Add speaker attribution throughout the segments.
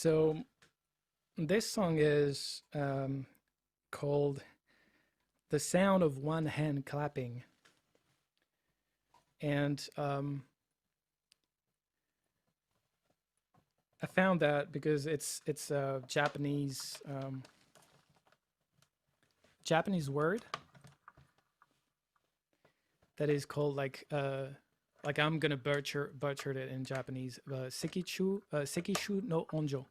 Speaker 1: So this song is called "The Sound of One Hand Clapping," and I found that because it's a Japanese word that is called like I'm gonna butcher it in Japanese, sekishu no onjo.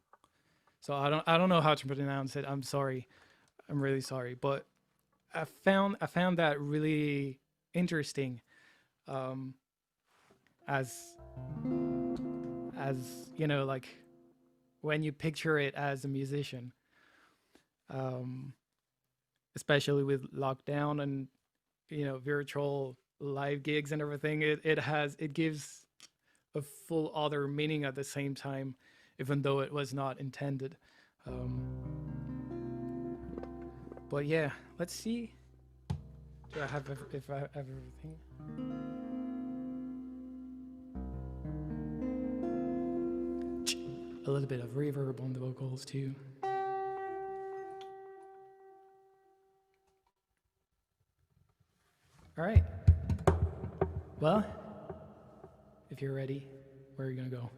Speaker 1: So I don't know how to pronounce it. I'm sorry. I'm really sorry, but I found that really interesting, um, as as like when you picture it as a musician, um, especially with lockdown and virtual live gigs and everything. It gives a full other meaning at the same time, even though it was not intended. But yeah, let's see. Do I have if I have everything? A little bit of reverb on the vocals too. All right. Well, if you're ready, where are you gonna go?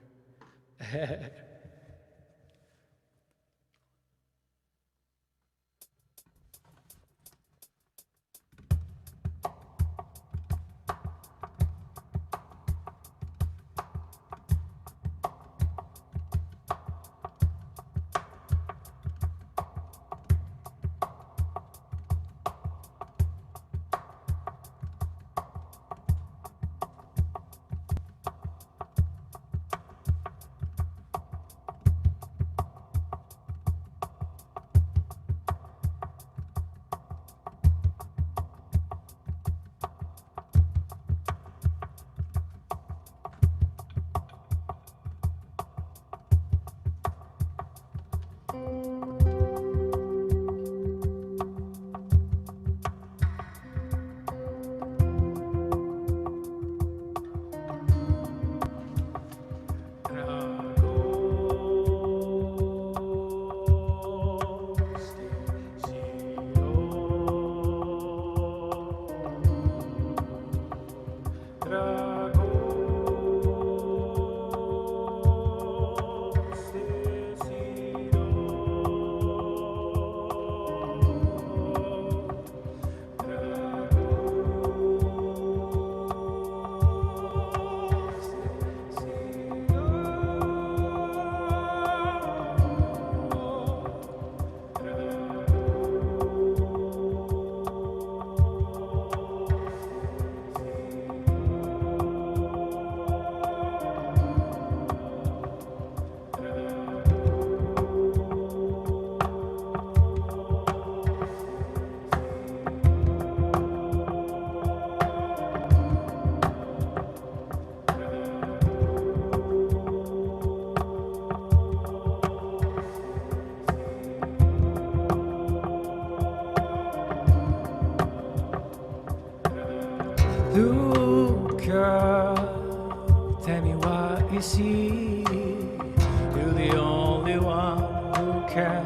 Speaker 1: Look up, tell me what you see. You're the only one who can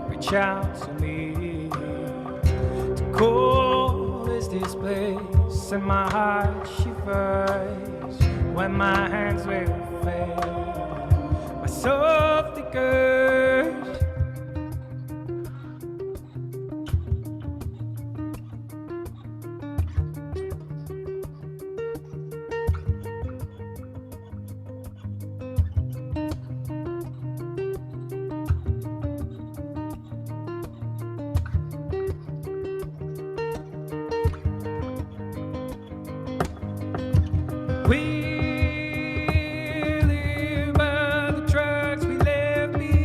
Speaker 1: reach out to me. The cold is this place, and my heart shivers when my hands will fail. My soul flickers. We live by the tracks we left behind.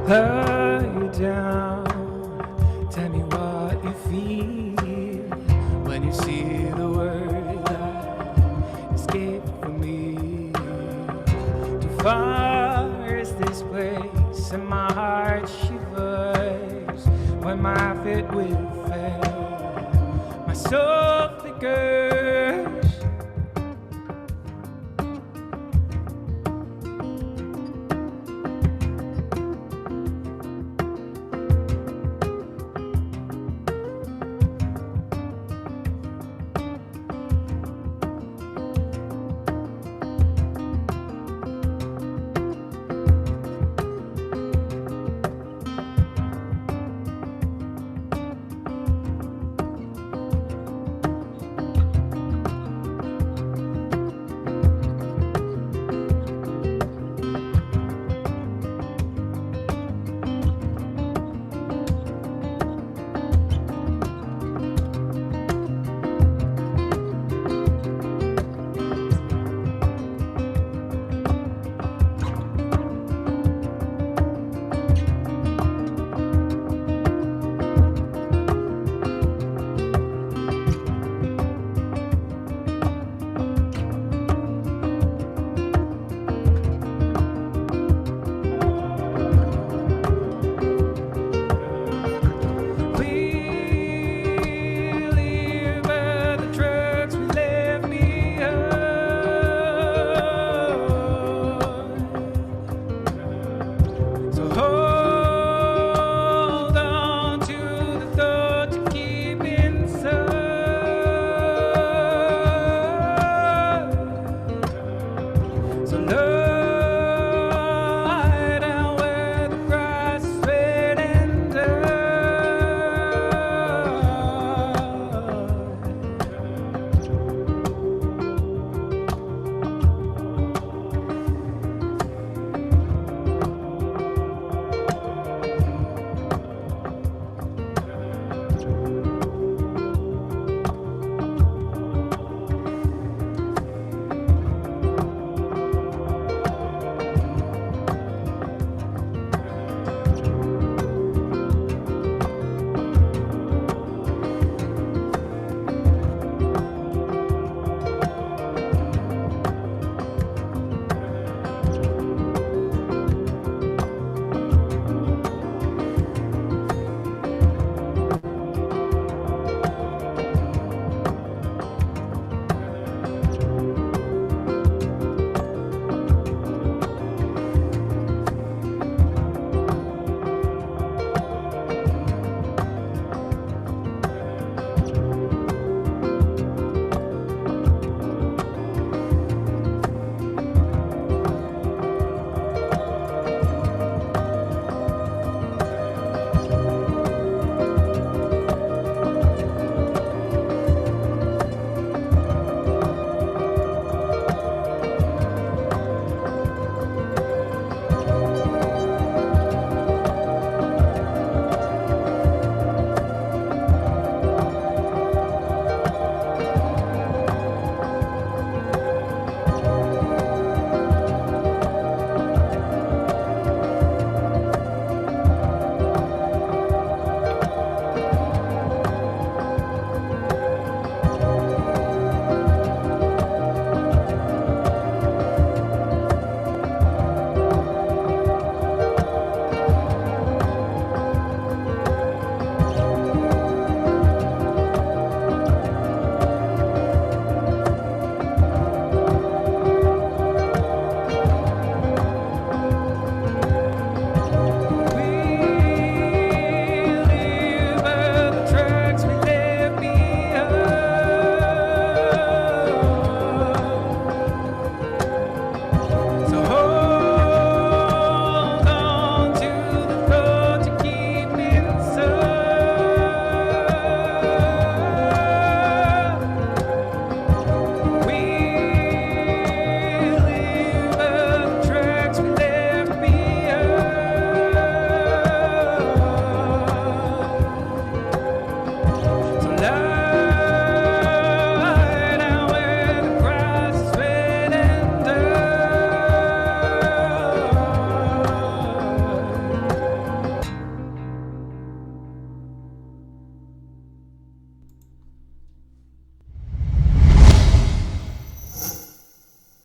Speaker 1: you down. Tell me what you feel when you see the word that escape from me. Too far is this place, and my heart shivers when my feet will fail. My soul flickers.